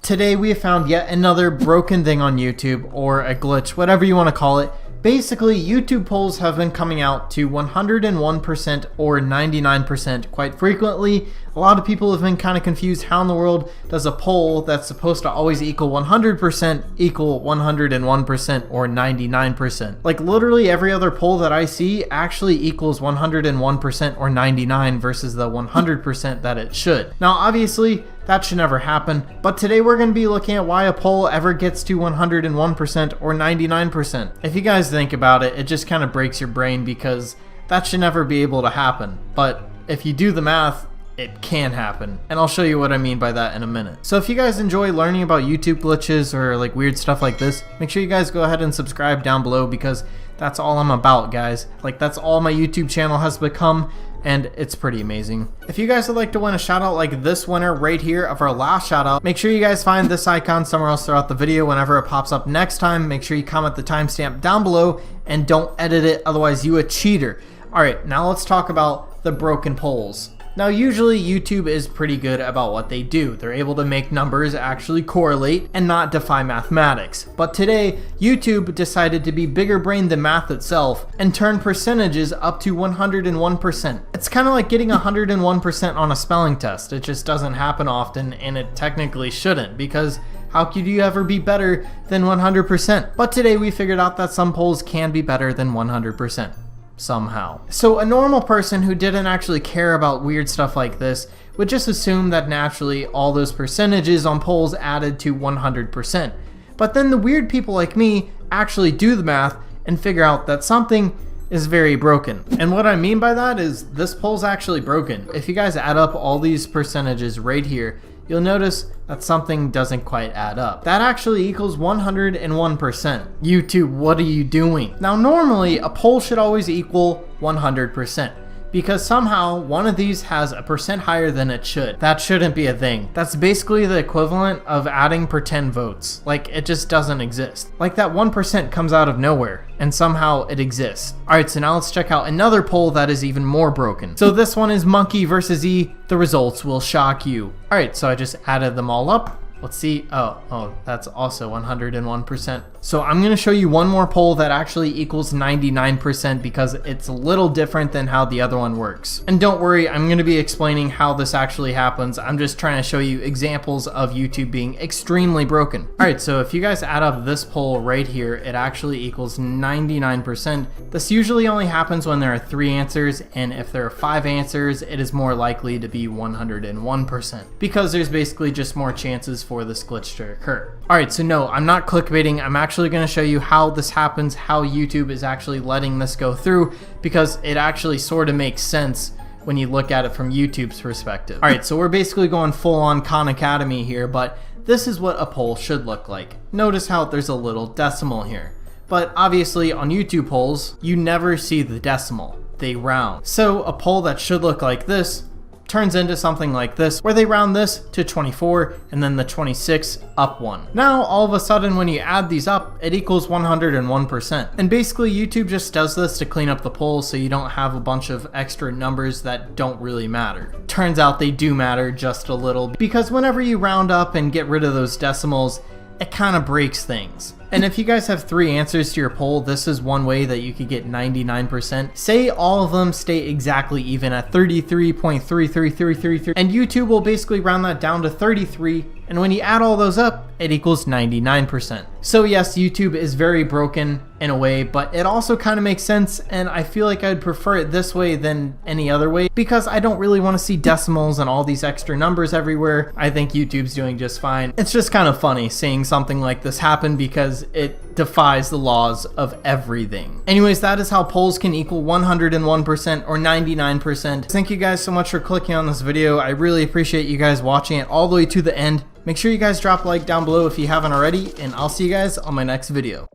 Today we have found yet another broken thing on YouTube, or a glitch, whatever you want to call it. Basically, YouTube polls have been coming out to 101% or 99% quite frequently. A lot of people have been kind of confused, how in the world does a poll that's supposed to always equal 100% equal 101% or 99%? Like literally every other poll that I see actually equals 101% or 99 versus the 100% that it should. Now obviously that should never happen, but today we're going to be looking at why a poll ever gets to 101% or 99%. If you guys think about it, it just kind of breaks your brain because that should never be able to happen. But if you do the math, it can happen, and I'll show you what I mean by that in a minute. So if you guys enjoy learning about YouTube glitches or like weird stuff like this, make sure you guys go ahead and subscribe down below because that's all I'm about, guys. Like that's all my YouTube channel has become, and it's pretty amazing. If you guys would like to win a shout out like this winner right here of our last shout out, make sure you guys find this icon somewhere else throughout the video. Whenever it pops up next time, make sure you comment the timestamp down below and don't edit it, otherwise you a cheater. Alright, now let's talk about the broken polls. Now usually YouTube is pretty good about what they do. They're able to make numbers actually correlate and not defy mathematics. But today, YouTube decided to be bigger brain than math itself and turn percentages up to 101%. It's kind of like getting 101% on a spelling test. It just doesn't happen often, and it technically shouldn't, because how could you ever be better than 100%? But today we figured out that some polls can be better than 100%. Somehow. So a normal person who didn't actually care about weird stuff like this would just assume that naturally all those percentages on polls added to 100%. But then the weird people like me actually do the math and figure out that something is very broken. And what I mean by that is this poll's actually broken. If you guys add up all these percentages right here, you'll notice that something doesn't quite add up. That actually equals 101%. YouTube, what are you doing? Now normally a poll should always equal 100%. Because somehow one of these has a percent higher than it should. That shouldn't be a thing. That's basically the equivalent of adding pretend votes. Like it just doesn't exist. Like that 1% comes out of nowhere and somehow it exists. Alright, so now let's check out another poll that is even more broken. So this one is monkey versus E. The results will shock you. Alright, so I just added them all up. Let's see. Oh, that's also 101%. So I'm going to show you one more poll that actually equals 99% because it's a little different than how the other one works. And don't worry, I'm going to be explaining how this actually happens. I'm just trying to show you examples of YouTube being extremely broken. Alright, so if you guys add up this poll right here, it actually equals 99%. This usually only happens when there are 3 answers, and if there are 5 answers, it is more likely to be 101%. Because there's basically just more chances for this glitch to occur. Alright, so no, I'm not clickbaiting. I'm actually going to show you how this happens, how YouTube is actually letting this go through, because it actually sort of makes sense when you look at it from YouTube's perspective. Alright, so we're basically going full on Khan Academy here, but this is what a poll should look like. Notice how there's a little decimal here. But obviously on YouTube polls, you never see the decimal. They round. So a poll that should look like this turns into something like this, where they round this to 24 and then the 26 up 1. Now all of a sudden when you add these up, it equals 101%. And basically YouTube just does this to clean up the poll so you don't have a bunch of extra numbers that don't really matter. Turns out they do matter just a little, because whenever you round up and get rid of those decimals, it kind of breaks things. And if you guys have 3 answers to your poll, this is one way that you could get 99%. Say all of them stay exactly even at 33.33333, and YouTube will basically round that down to 33, and when you add all those up, it equals 99%. So yes, YouTube is very broken in a way, but it also kind of makes sense, and I feel like I'd prefer it this way than any other way, because I don't really want to see decimals and all these extra numbers everywhere. I think YouTube's doing just fine. It's just kind of funny seeing something like this happen because it defies the laws of everything. Anyways, that is how polls can equal 101% or 99%. Thank you guys so much for clicking on this video. I really appreciate you guys watching it all the way to the end. Make sure you guys drop a like down below if you haven't already, and I'll see you guys on my next video.